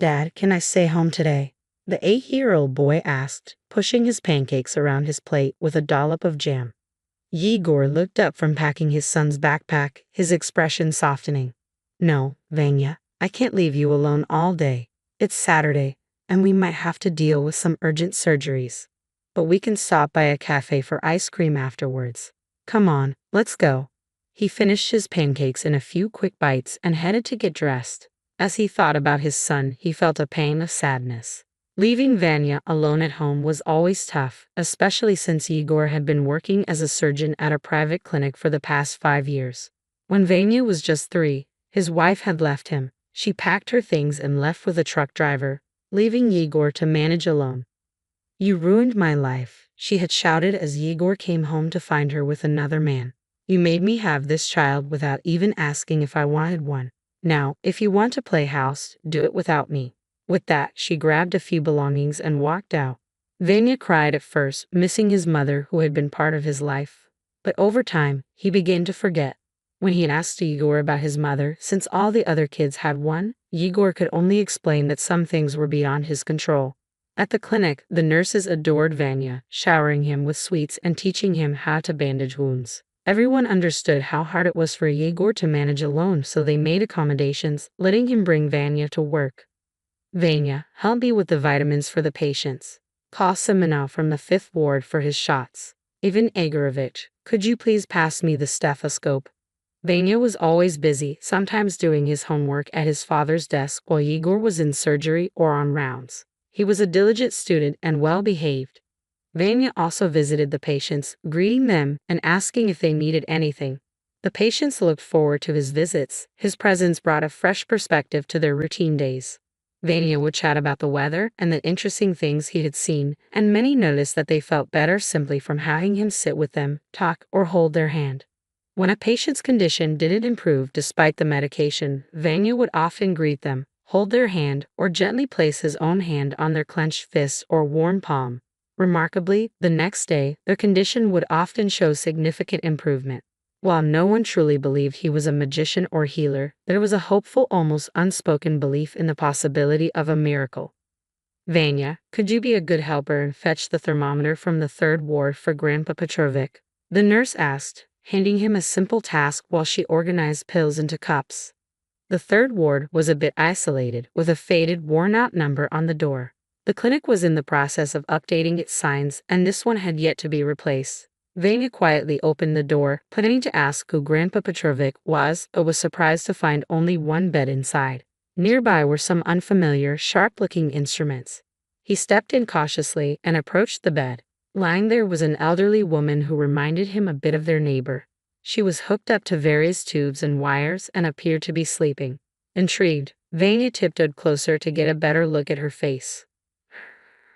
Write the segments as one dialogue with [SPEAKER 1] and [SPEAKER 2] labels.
[SPEAKER 1] Dad, can I stay home today? The 8-year-old boy asked, pushing his pancakes around his plate with a dollop of jam. Yegor looked up from packing his son's backpack, his expression softening. No, Vanya, I can't leave you alone all day. It's Saturday, and we might have to deal with some urgent surgeries. But we can stop by a cafe for ice cream afterwards. Come on, let's go. He finished his pancakes in a few quick bites and headed to get dressed. As he thought about his son, he felt a pang of sadness. Leaving Vanya alone at home was always tough, especially since Yegor had been working as a surgeon at a private clinic for the past 5 years. When Vanya was just 3, his wife had left him. She packed her things and left with a truck driver, leaving Yegor to manage alone. "You ruined my life," she had shouted as Yegor came home to find her with another man. "You made me have this child without even asking if I wanted one. Now, if you want to play house, do it without me." With that, she grabbed a few belongings and walked out. Vanya cried at first, missing his mother who had been part of his life. But over time, he began to forget. When he asked Yegor about his mother, since all the other kids had one, Yegor could only explain that some things were beyond his control. At the clinic, the nurses adored Vanya, showering him with sweets and teaching him how to bandage wounds. Everyone understood how hard it was for Yegor to manage alone, so they made accommodations, letting him bring Vanya to work. "Vanya, help me with the vitamins for the patients. Call Semenov from the 5th ward for his shots. Ivan Egorovich, could you please pass me the stethoscope?" Vanya was always busy, sometimes doing his homework at his father's desk while Yegor was in surgery or on rounds. He was a diligent student and well-behaved. Vanya also visited the patients, greeting them and asking if they needed anything. The patients looked forward to his visits. His presence brought a fresh perspective to their routine days. Vanya would chat about the weather and the interesting things he had seen, and many noticed that they felt better simply from having him sit with them, talk, or hold their hand. When a patient's condition didn't improve despite the medication, Vanya would often greet them, hold their hand, or gently place his own hand on their clenched fist or warm palm. Remarkably, the next day, their condition would often show significant improvement. While no one truly believed he was a magician or healer, there was a hopeful, almost unspoken belief in the possibility of a miracle. "Vanya, could you be a good helper and fetch the thermometer from the 3rd ward for Grandpa Petrovic?" the nurse asked, handing him a simple task while she organized pills into cups. The 3rd ward was a bit isolated, with a faded, worn-out number on the door. The clinic was in the process of updating its signs, and this one had yet to be replaced. Vanya quietly opened the door, planning to ask who Grandpa Petrovic was, but was surprised to find only one bed inside. Nearby were some unfamiliar, sharp-looking instruments. He stepped in cautiously and approached the bed. Lying there was an elderly woman who reminded him a bit of their neighbor. She was hooked up to various tubes and wires and appeared to be sleeping. Intrigued, Vanya tiptoed closer to get a better look at her face.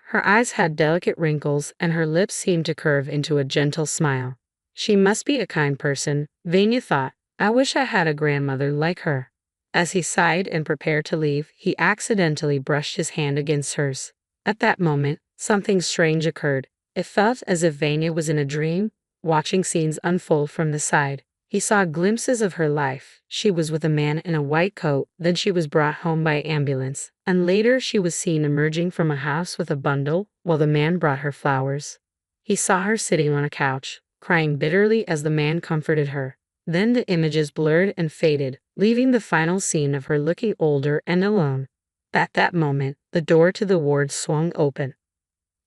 [SPEAKER 1] Her eyes had delicate wrinkles and her lips seemed to curve into a gentle smile. She must be a kind person, Vanya thought. I wish I had a grandmother like her. As he sighed and prepared to leave, he accidentally brushed his hand against hers. At that moment, something strange occurred. It felt as if Vanya was in a dream, watching scenes unfold from the side. He saw glimpses of her life. She was with a man in a white coat, then she was brought home by ambulance, and later she was seen emerging from a house with a bundle, while the man brought her flowers. He saw her sitting on a couch, crying bitterly as the man comforted her. Then the images blurred and faded, leaving the final scene of her looking older and alone. At that moment, the door to the ward swung open.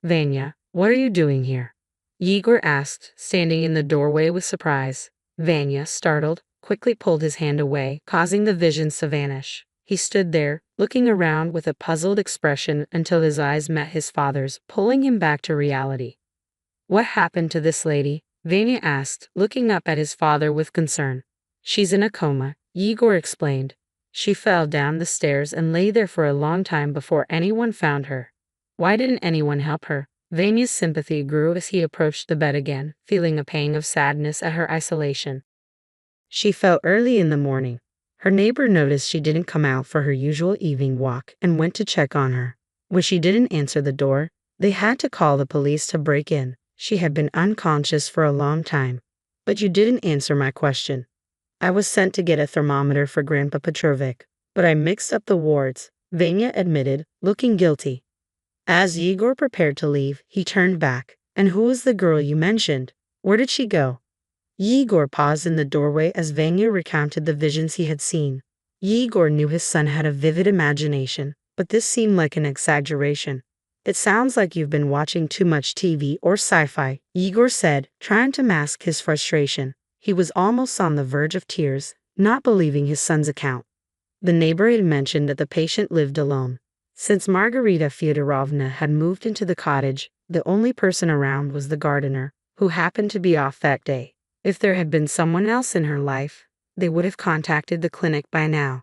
[SPEAKER 1] "Vanya, what are you doing here?" Yegor asked, standing in the doorway with surprise. Vanya, startled, quickly pulled his hand away, causing the visions to vanish. He stood there, looking around with a puzzled expression until his eyes met his father's, pulling him back to reality. "What happened to this lady?" Vanya asked, looking up at his father with concern. "She's in a coma," Yegor explained. "She fell down the stairs and lay there for a long time before anyone found her." "Why didn't anyone help her?" Vanya's sympathy grew as he approached the bed again, feeling a pang of sadness at her isolation. She fell early in the morning. Her neighbor noticed she didn't come out for her usual evening walk and went to check on her. When she didn't answer the door, they had to call the police to break in. She had been unconscious for a long time. "But you didn't answer my question." "I was sent to get a thermometer for Grandpa Petrovic, but I mixed up the wards. Vanya admitted, looking guilty. As Igor prepared to leave, he turned back. And who was the girl you mentioned? Where did she go? Igor paused in the doorway as Vanya recounted the visions he had seen. Igor knew his son had a vivid imagination, but this seemed like an exaggeration. It sounds like you've been watching too much TV or sci-fi, Igor said, trying to mask his frustration. He was almost on the verge of tears, not believing his son's account. The neighbor had mentioned that the patient lived alone. Since Margarita Fyodorovna had moved into the cottage, the only person around was the gardener, who happened to be off that day. If there had been someone else in her life, they would have contacted the clinic by now.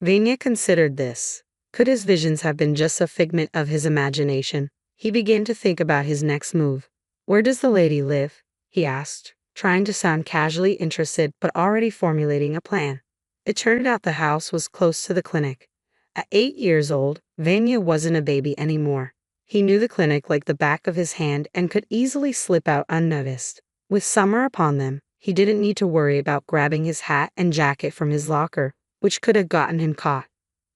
[SPEAKER 1] Vanya considered this. Could his visions have been just a figment of his imagination? He began to think about his next move. Where does the lady live? He asked, trying to sound casually interested but already formulating a plan. It turned out the house was close to the clinic. At 8 years old, Vanya wasn't a baby anymore. He knew the clinic like the back of his hand and could easily slip out unnoticed. With summer upon them, he didn't need to worry about grabbing his hat and jacket from his locker, which could have gotten him caught.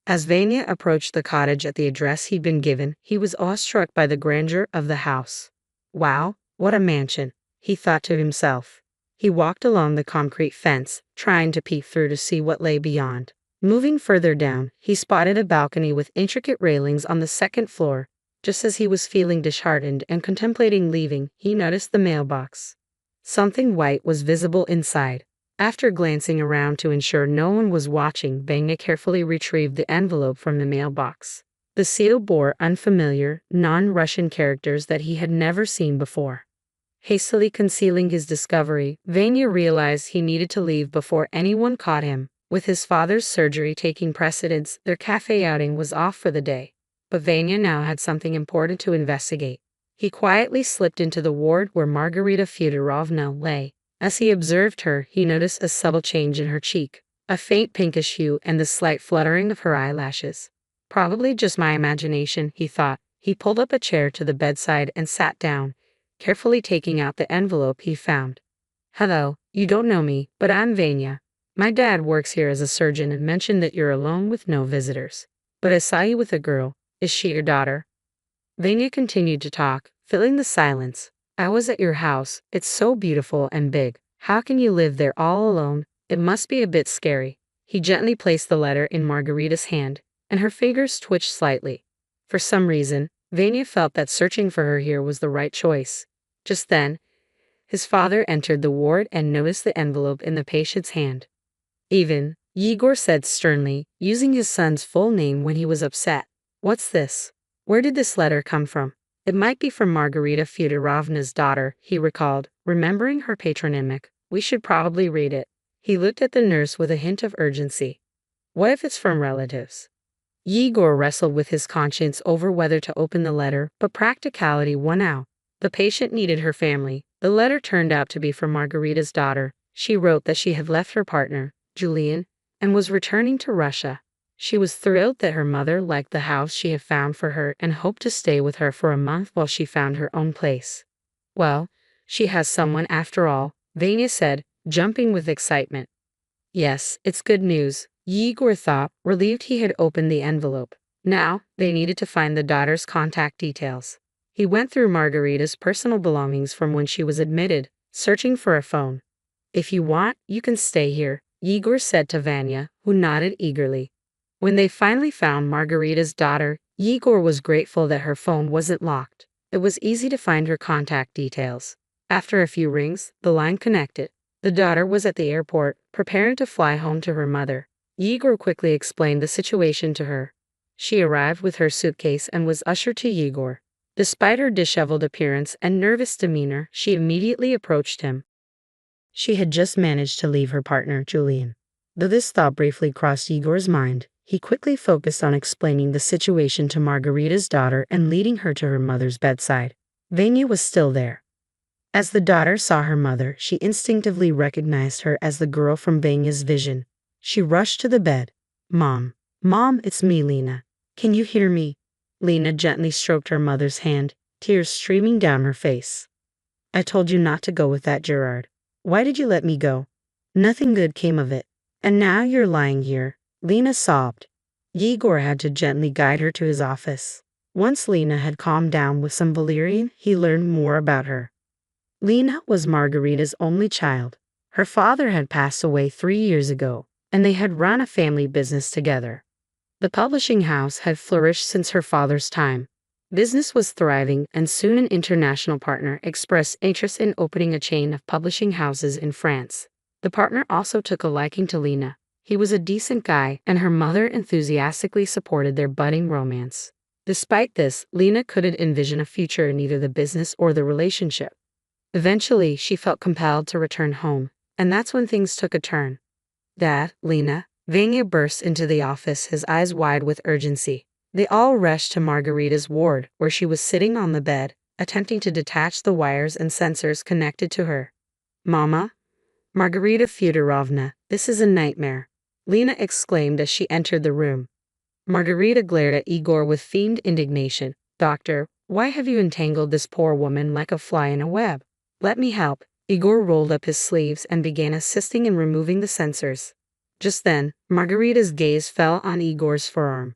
[SPEAKER 1] As Vanya approached the cottage at the address he'd been given, he was awestruck by the grandeur of the house. Wow, what a mansion, he thought to himself. He walked along the concrete fence, trying to peek through to see what lay beyond. Moving further down, he spotted a balcony with intricate railings on the second floor. Just as he was feeling disheartened and contemplating leaving, he noticed the mailbox. Something white was visible inside. After glancing around to ensure no one was watching, Vanya carefully retrieved the envelope from the mailbox. The seal bore unfamiliar, non-Russian characters that he had never seen before. Hastily concealing his discovery, Vanya realized he needed to leave before anyone caught him. With his father's surgery taking precedence, their cafe outing was off for the day. But Vanya now had something important to investigate. He quietly slipped into the ward where Margarita Fyodorovna lay. As he observed her, he noticed a subtle change in her cheek, a faint pinkish hue and the slight fluttering of her eyelashes. Probably just my imagination, he thought. He pulled up a chair to the bedside and sat down, carefully taking out the envelope he found. Hello, you don't know me, but I'm Vanya. My dad works here as a surgeon and mentioned that you're alone with no visitors. But I saw you with a girl. Is she your daughter? Vanya continued to talk, filling the silence. I was at your house. It's so beautiful and big. How can you live there all alone? It must be a bit scary. He gently placed the letter in Margarita's hand, and her fingers twitched slightly. For some reason, Vanya felt that searching for her here was the right choice. Just then, his father entered the ward and noticed the envelope in the patient's hand. Igor said sternly, using his son's full name when he was upset. What's this? Where did this letter come from? It might be from Margarita Fyodorovna's daughter, he recalled, remembering her patronymic. We should probably read it. He looked at the nurse with a hint of urgency. What if it's from relatives? Igor wrestled with his conscience over whether to open the letter, but practicality won out. The patient needed her family. The letter turned out to be from Margarita's daughter. She wrote that she had left her partner, Julian, and was returning to Russia. She was thrilled that her mother liked the house she had found for her and hoped to stay with her for a month while she found her own place. Well, she has someone after all, Vanya said, jumping with excitement. Yes, it's good news, Igor thought, relieved he had opened the envelope. Now, they needed to find the daughter's contact details. He went through Margarita's personal belongings from when she was admitted, searching for a phone. If you want, you can stay here, Igor said to Vanya, who nodded eagerly. When they finally found Margarita's daughter, Igor was grateful that her phone wasn't locked. It was easy to find her contact details. After a few rings, the line connected. The daughter was at the airport, preparing to fly home to her mother. Igor quickly explained the situation to her. She arrived with her suitcase and was ushered to Igor. Despite her disheveled appearance and nervous demeanor, she immediately approached him. She had just managed to leave her partner, Julian. Though this thought briefly crossed Igor's mind, he quickly focused on explaining the situation to Margarita's daughter and leading her to her mother's bedside. Vanya was still there. As the daughter saw her mother, she instinctively recognized her as the girl from Vanya's vision. She rushed to the bed. Mom, it's me, Lena. Can you hear me? Lena gently stroked her mother's hand, tears streaming down her face. I told you not to go with that Gerard. Why did you let me go? Nothing good came of it. And now you're lying here. Lena sobbed. Igor had to gently guide her to his office. Once Lena had calmed down with some valerian, he learned more about her. Lena was Margarita's only child. Her father had passed away 3 years ago, and they had run a family business together. The publishing house had flourished since her father's time. Business was thriving, and soon an international partner expressed interest in opening a chain of publishing houses in France. The partner also took a liking to Lena. He was a decent guy, and her mother enthusiastically supported their budding romance. Despite this, Lena couldn't envision a future in either the business or the relationship. Eventually, she felt compelled to return home, and that's when things took a turn. Dad, Lena, Vanya burst into the office, his eyes wide with urgency. They all rushed to Margarita's ward, where she was sitting on the bed, attempting to detach the wires and sensors connected to her. Mama? Margarita Fyodorovna, this is a nightmare, Lena exclaimed as she entered the room. Margarita glared at Igor with feigned indignation. Doctor, why have you entangled this poor woman like a fly in a web? Let me help. Igor rolled up his sleeves and began assisting in removing the sensors. Just then, Margarita's gaze fell on Igor's forearm.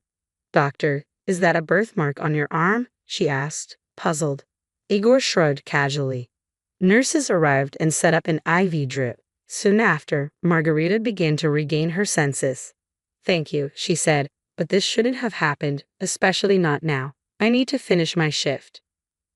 [SPEAKER 1] Doctor, is that a birthmark on your arm? She asked, puzzled. Igor shrugged casually. Nurses arrived and set up an IV drip. Soon after, Margarita began to regain her senses. Thank you, she said, but this shouldn't have happened, especially not now. I need to finish my shift.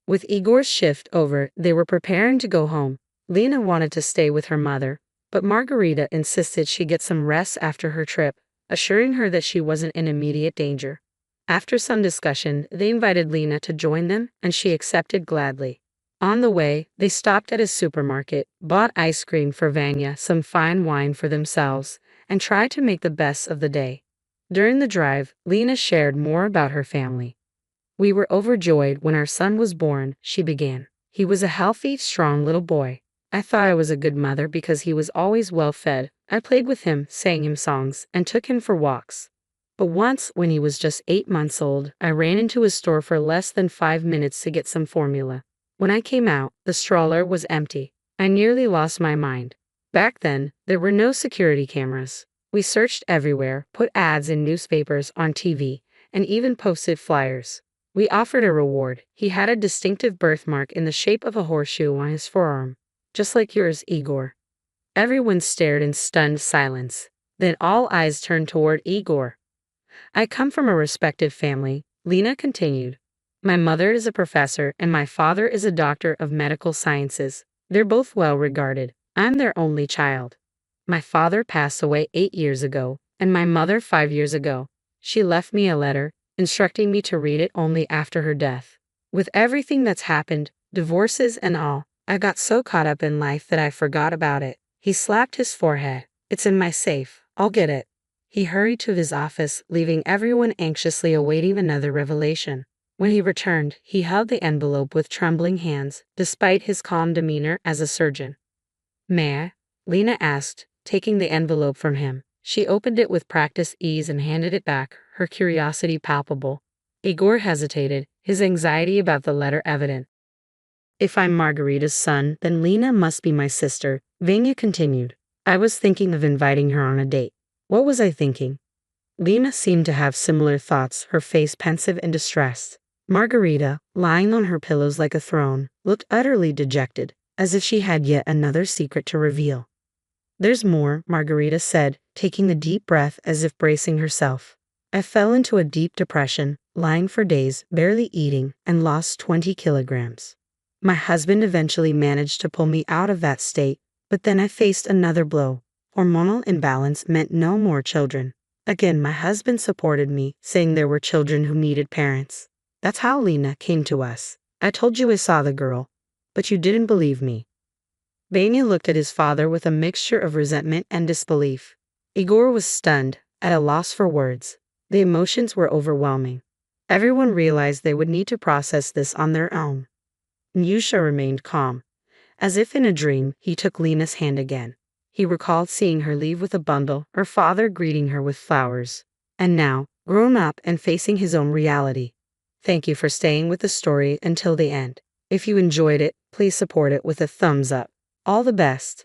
[SPEAKER 1] With Igor's shift over, they were preparing to go home. Lena wanted to stay with her mother, but Margarita insisted she get some rest after her trip, assuring her that she wasn't in immediate danger. After some discussion, they invited Lena to join them, and she accepted gladly. On the way, they stopped at a supermarket, bought ice cream for Vanya, some fine wine for themselves, and tried to make the best of the day. During the drive, Lena shared more about her family. We were overjoyed when our son was born, she began. He was a healthy, strong little boy. I thought I was a good mother because he was always well fed. I played with him, sang him songs, and took him for walks. But once, when he was just 8 months old, I ran into a store for less than 5 minutes to get some formula. When I came out, the stroller was empty. I nearly lost my mind. Back then, there were no security cameras. We searched everywhere, put ads in newspapers, on TV, and even posted flyers. We offered a reward. He had a distinctive birthmark in the shape of a horseshoe on his forearm. Just like yours, Igor. Everyone stared in stunned silence. Then all eyes turned toward Igor. I come from a respected family, Lena continued. My mother is a professor and my father is a doctor of medical sciences. They're both well regarded. I'm their only child. My father passed away 8 years ago, and my mother 5 years ago. She left me a letter, instructing me to read it only after her death. With everything that's happened, divorces and all, I got so caught up in life that I forgot about it. He slapped his forehead. It's in my safe. I'll get it. He hurried to his office, leaving everyone anxiously awaiting another revelation. When he returned, he held the envelope with trembling hands, despite his calm demeanor as a surgeon. May I? Lena asked, taking the envelope from him. She opened it with practiced ease and handed it back, her curiosity palpable. Igor hesitated, his anxiety about the letter evident. If I'm Margarita's son, then Lena must be my sister, Vanya continued. I was thinking of inviting her on a date. What was I thinking? Lena seemed to have similar thoughts, her face pensive and distressed. Margarita, lying on her pillows like a throne, looked utterly dejected, as if she had yet another secret to reveal. There's more, Margarita said, taking a deep breath as if bracing herself. I fell into a deep depression, lying for days, barely eating, and lost 20 kilograms. My husband eventually managed to pull me out of that state, but then I faced another blow. Hormonal imbalance meant no more children. Again, my husband supported me, saying there were children who needed parents. That's how Lena came to us. I told you I saw the girl, but you didn't believe me. Vanya looked at his father with a mixture of resentment and disbelief. Igor was stunned, at a loss for words. The emotions were overwhelming. Everyone realized they would need to process this on their own. Nyusha remained calm. As if in a dream, he took Lena's hand again. He recalled seeing her leave with a bundle, her father greeting her with flowers. And now, grown up and facing his own reality. Thank you for staying with the story until the end. If you enjoyed it, please support it with a thumbs up. All the best.